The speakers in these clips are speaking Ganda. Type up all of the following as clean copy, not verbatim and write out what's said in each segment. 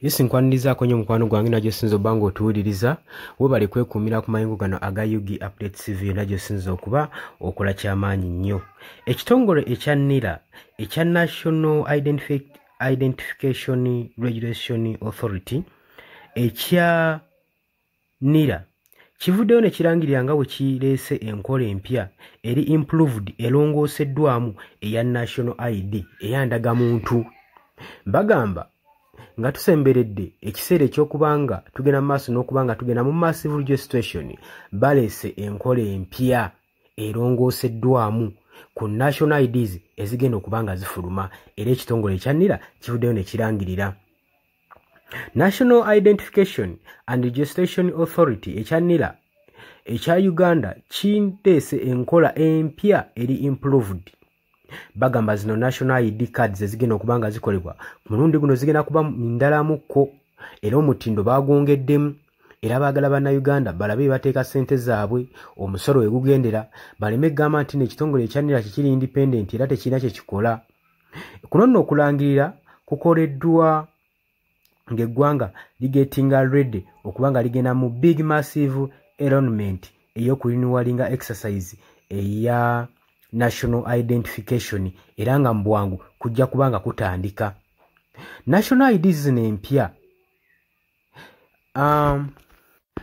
Yesi nkwaniriza kwenye mukwano gwange najyo sinzo bango otuwuliriza webale kwekumira ku mayingo gano aga Yugi Update TV najyo sinzo okuba okola kyamaanyi nnyo. Ekitongole ekya NIRA ekya National Identification Regulation Authority ekya NIRA kivuddeyo ne kirangirira nga bwe kireese enkola empya eri improved elongooseddwamu eya National ID eyandaga muntu. Bagamba nga tusemberedde ekiseera eky'okubanga tugenda mu maaso n'okubanga tugenda mu massive registration baleese enkola empya erongooseddwamu ku national IDs ezigenda okubanga zifuluma era ekitongole ekya NIRA kivuddeyo ne kirangirira. National Identification and Registration Authority ekya NIRA ekya Uganda kinteese enkola empya eri improved. Bagamba zino national ID cards ezigenda okubanga zikolebwa mulundi guno zigenda kuba ndalamuko era omutindo bagwongeddemu era baagala bannayuganda balabe bateeka ssente zaabwe omusolo we gugendera baleme gamba nti n'ekitongole ekya NIRA kikiri independent era tekirina kye kikola. Kuno nno okulangirira kukoleddwa ng'eggwanga ligetinga ready okubanga ligenda mu big massive enrollment ey'okurenewinga exercise eya National Identification era nga mbwangu kujja kubanga kutandika. National IDs zino empya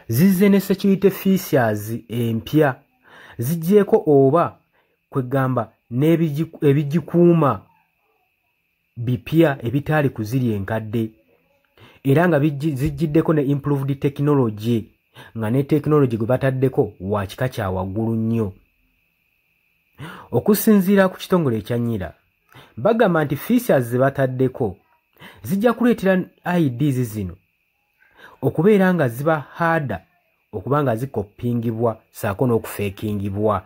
zizze ne security features empya zijjeeko oba kwegamba n'ebigikuuma bipya ebitaali kuziri enkadde era nga zijjiddeko ne improved technology nga ne technology gwe bataddeko wa kika kya waggulu nnyo. Okusinziira ku kitongole ekya NIRA bagamba nti features ze bataddeko zijja kuleetera IDs zino okubeera nga ziba harder okubanga zikoppingibwa saako n'okufeekingibwa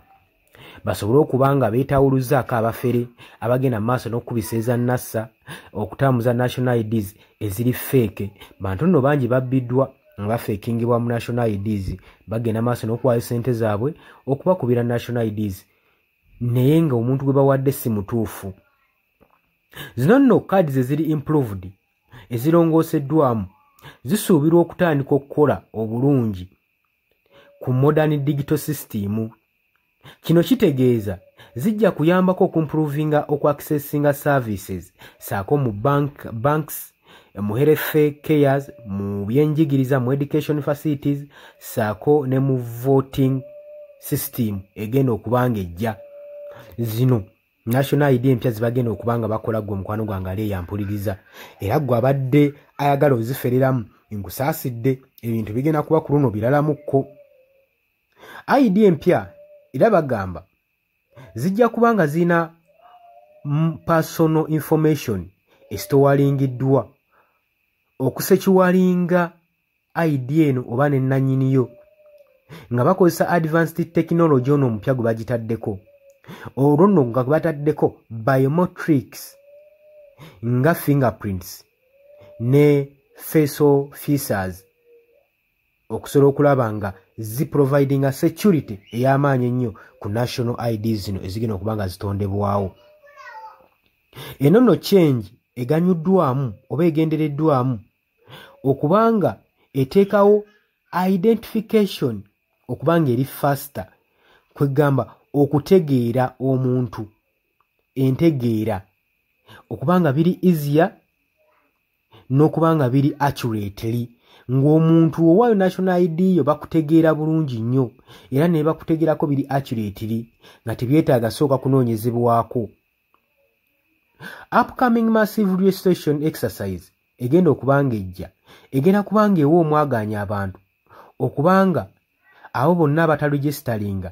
basobole okuba nga beetawuluzaako abafere abagenda mu maaso n'okukubisa eza NASA okutambuza national IDs eziri fake. Bantu nno bangi babbiddwa nga bafeekingibwa mu national IDs bagenda maaso n'okuwaayo ssente zaabwe okubakubira national IDs naye nga omuntu gwe bawadde si mutuufu. Zino nno cards eziri improved ezirongooseddwamu zisuubirwa okutandika okukola obulungi ku modern digital system. Kino kitegeeza zijja kuyambako okumprovinga okuaccessinga services saako mu banks mu health cares mu byenjigiriza mu education facilities saako ne mu voting system egenda okubanga ejja. Zino national ID empya zibagenda okubanga bakola gwe mukwano gwange ali eyampuliriza era gwe abadde ayagala ozifereramu nkusaasidde ebintu bigenda kuba ku luno biralamukko. ID empya era bagamba zijja kubanga zina personal information esitowalingiddwa okusekiwalinga ID eno oba nennanyiniyo nga bakozesa advanced technology ono omupya gwe bagitaddeko. Olwo nno nga bataddeko biometrics nga fingerprints ne facial features okusobola okulaba nga ziprovidinga security ey'amaanyi ennyo ku national IDs zino ezigenda okubanga zitondebwawo. Eno nno change eganyuddwamu oba egendereddwamu okubanga eteekawo identification okubanga eri faster kwegamba okutegeera omuntu entegeera okubanga biri easier n'okubanga biri accurately ng'omuntu owaayo national ID yo bakutegeera bulungi nnyo era ne bakutegeerako biri accurately nga tebyetaaga sooka kunoonyezebwako. Upcoming massive registration exercise egenda okubanga ejja egenda kubanga ewa omwaganya abantu okubanga abo bonna abataregisteringa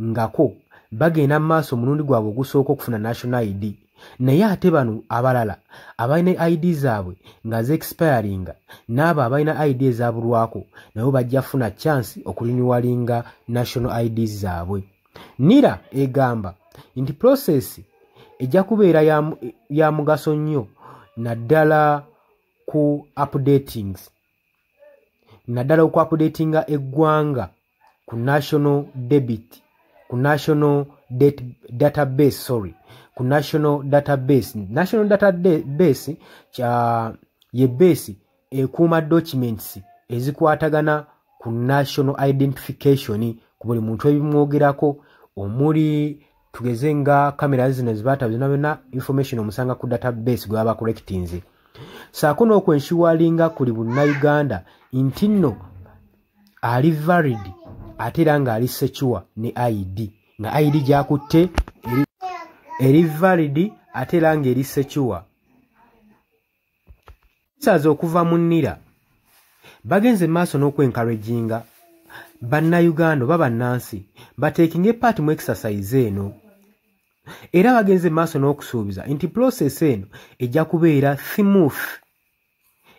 ngako bagenda mu maaso omulundi gwabwe ogusooka okufuna national ID naye ate bano abalala abalina ID zaabwe nga ze-expiringa n'abo abalina ID ezabulwako nabo bajja funa chance okurenewinga national IDs zaabwe. NIRA egamba nti process ejja kubeera ya mugaso nnyo naddala ku updatinga eggwanga ku national database ku national database ye base ekuuma documents ezikwatagana ku national identification ku buli muntu ebimwogerako omuli tugeze nga kamera zino zibata byonna information omusanga ku database gwe baba collectinze saako n'okwenshiwalinga kuli Bunnayuganda nti nno ali valid ate era nga ali secure ne ID nga ID gyakutte eri valid ate era nga eri secure. Saza okuva mu nnira bagenze maaso n'okwencouraginga Bannayuganda baba Nansi bateekinge part mu exercise eno era bagenze maaso n'okusuubiza nti process eno ejja kubeera smooth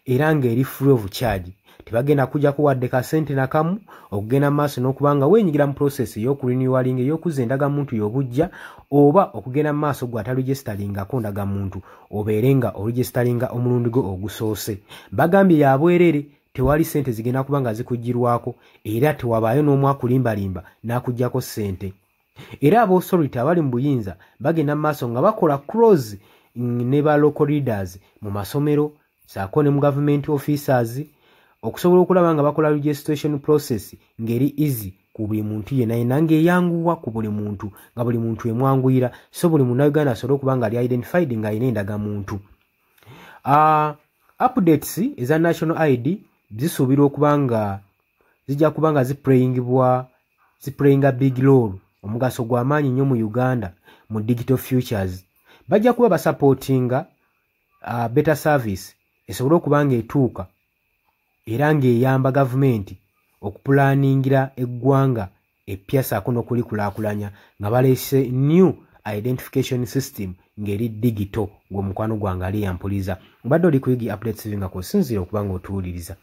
era nga eri free of charge. Tebagenda kujja kuwadde ka sente nakamu okugenda maaso n'okubanga weenyigira mu process y'okurenewalling ey'okuzza endagamuntu y'obujja oba okugenda maaso gwe ataregisteringako ndagamuntu obeere nga oregistaringa omulundi gwo ogusoose. Bagambye ya bwerere tewali sente zigenda kubanga zikujjirwako era tewabaayo n'omu akulimbalimba n'akuggyako sente. Era ab'authority abali mu buyinza bagenda maaso nga bakola close ne ba local leaders mu masomero saako ne mu government officers okusobola okulaba nga bakola registration process ngeri easy ku buli muntu yenna ng'eyanguwa ku buli muntu nga buli muntu emwanguyira so buli Munnayuganda asobole okuba nga ali identified nga alina endagamuntu. Updates eza national ID zisuubirwa okuba nga zijja kuba nga ziplayinga big role omugaso gw'amaanyi nnyo mu Uganda mu digital futures. Bajja kuba basupportinga better service esobole okuba nga etuuka era ng'eyamba gavumenti okupulaningira eggwanga eppya saako n'okulikulaakulanya nga baleese new identification system ng'eri digital ng'omukwano gwange ali yampuliza. Mbadde oli kuyigi updates nga kw'osinziira okuba ng'otuwuliriza.